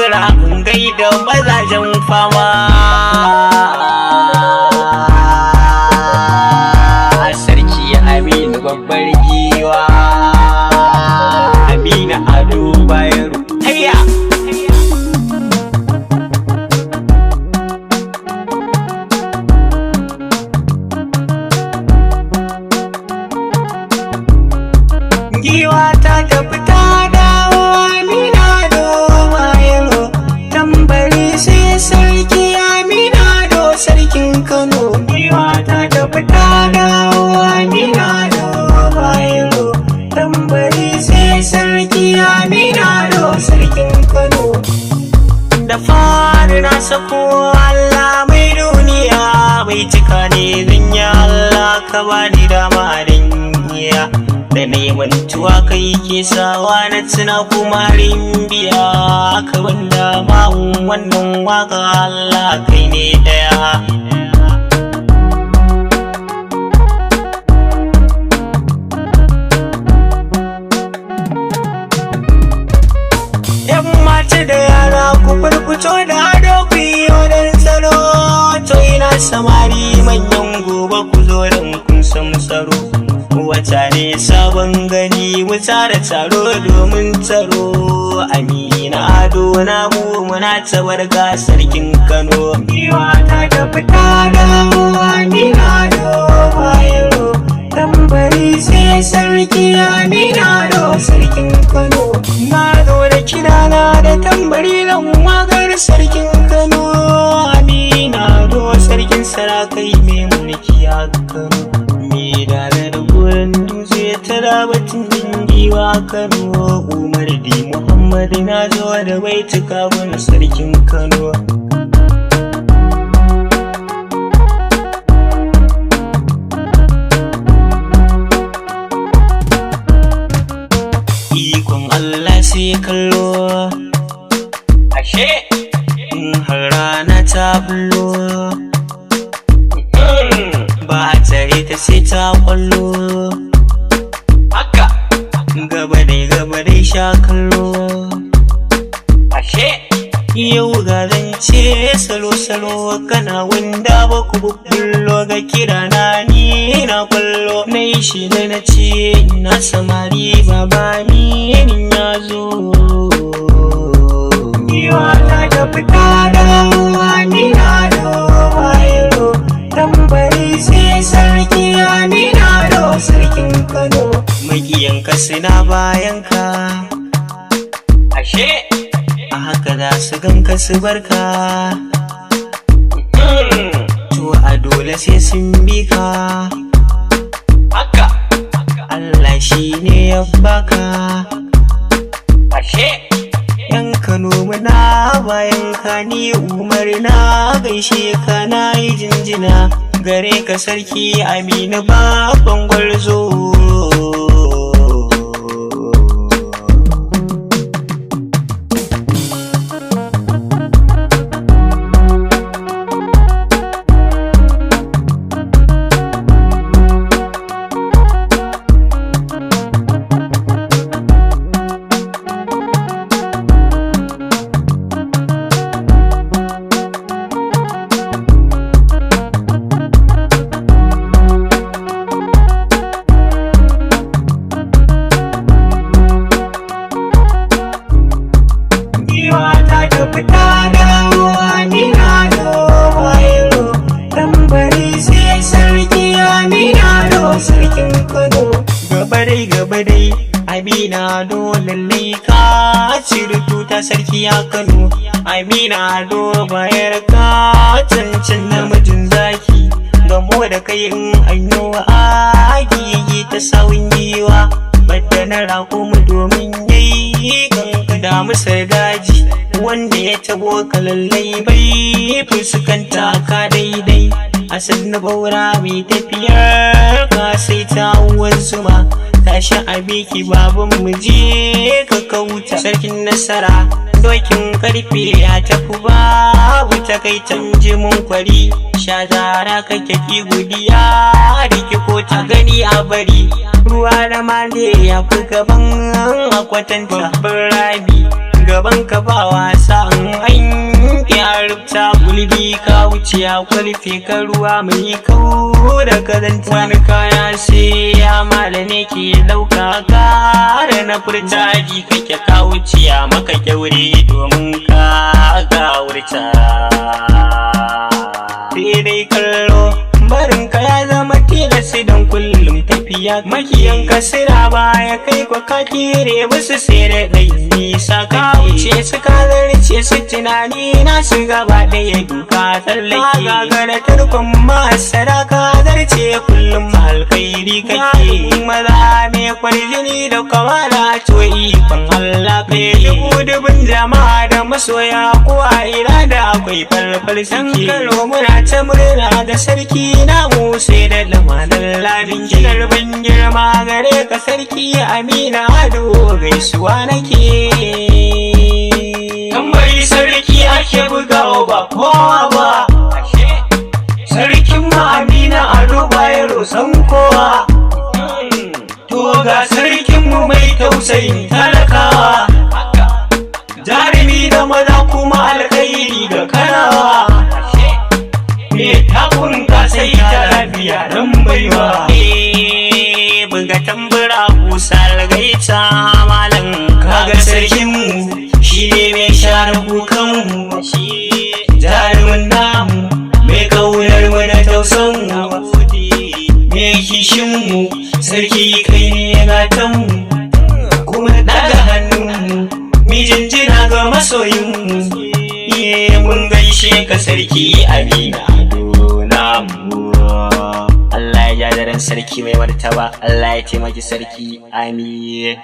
dora mun gaida mazajen fama. Sarki Aminu babbar giwa, Aminu Ado Bayero. Hayya! Giwa ta tafi ta dawo, Aminu Ado Bayero. Tambari sai sarki Aminu Ado sarkin Kano. Giwa ta tafi ta dawo, Aminu Ado Bayero. Tambari sai sarki Aminu Ado sarkin Kano. Da fari na sako Allah mai duniya, mai cika ne zan yi Allah ka bani dama don iya. Da neman tuwa kai ke sawa na tuna kuma biya, ka wanda ma wannan waka Allah kai ne daya. Yan mata da yara ku furfuto da ado ku yi wadan tsaro, to ina samari manyan gobe ku zo don kun san tsaro. Wata ne sabon gani mu tara taro domin tsaro. Aminu Ado namu muna tabarga sarkin Kano. Giwa ta tafi ta dawo, Aminu Ado Bayero. Tambari sai sarki Aminu Ado sarkin Kano. Na zo da kirana da tambari zan waƙar sarkin Kano. Aminu Ado sarkin sarakai mai mulki a Kano. Da gurin dutse ta rabatin giwa Kano. Umar D. Muhammad na zo da baituka wani sarkin Kano. Ikon Allah sai kallo, ashe har rana ta bullo, ba tare ta sai ta kwallo. Haka gaba dai sha kallo, ashe yau ga zance salo kana wanda ba ku bubullo. Ga kira na ni na kwallo, na yi shi da na ce na samari baba ni ya zo. Giwa ta tafi ta dawo, Aminu Ado Bayero. Tambari sai sarki Aminu Ado sarkin Kano. Magiyanka suna bayanka, ashe a haka za su ganka su barka. To a dole sai sun bi ka, haka Allah shi ne ya baka. Ashe yan Kano muna bayanka, ni Umar na gaishe ka, na yi jinjina gare ka sarki Aminu babban gwarzo. Gaba dai Aminu Ado lallai ka ciri tuta sarki a Kano. Aminu Ado Bayero ka cancan namijin zaki, gamo da kai in anyo agi ta sawun giwa. Badda na raƙumu domin yayi kanka da musar daji, wanda ya tabo ka lallai bai fuskanta ka daidai. Asal na baura mai tafiyar ka sai ta uwar zuma. Tashi a biki baban mu je ka kauta, sarkin nasara dokin karfe ya tafi babu takaitan jimin kwari. Shazara kake ki gudiya riki ko ta gani a bari. Ruwa da male ya fi gaban akwatanta babban rami, gaban ka ba wasa an ya rubuta gulbi ka wuce ya kwalfe ka ruwa mai kawo da kazanta wani kaya sai ya malame ke dauka kare na furtaji kake ka wuce ya maka kyaure domin ka gawurta dai kallo barin ka ya zama tilasi don kullum tafiya makiyan ka sira baya kai kwa ka kire musu sai da dai nisa ka wuce su ka zarce su tunani na su gaba ɗaya duka tsallake gagara tarkon masara ka zarce kullum alkhairi kake maza mai kwarjini da kamala to ikon Allah kai dubun jama'a da masoya kuwa ina da akwai falfal suke kalo muna ta murna da sarki na mu sai da lamarin labin gidan girma gare ka sarki Amina Ado gaisuwa nake tambari sarki ake bugawa ba kowa ba sarkin mu Amina Ado Bayero san kowa to ga sarkin mu mai tausayin talakawa jarumi da maza kuma alkhairi da kanawa me takun ka sai ta lafiya dan baiwa buga tambura kusal gaita malam kaga sarkin mu shi ne mai share kukan mu shi jarumin namu mai kaunar mu da tausan mu mai kishin mu sarki kai ne gatan mu kuma daga hannun mu mijinjina ga masoyin mu mun gaishe ka sarki Amina Ado namu Allah ya ja daren sarki mai martaba Allah ya taimaki sarki amin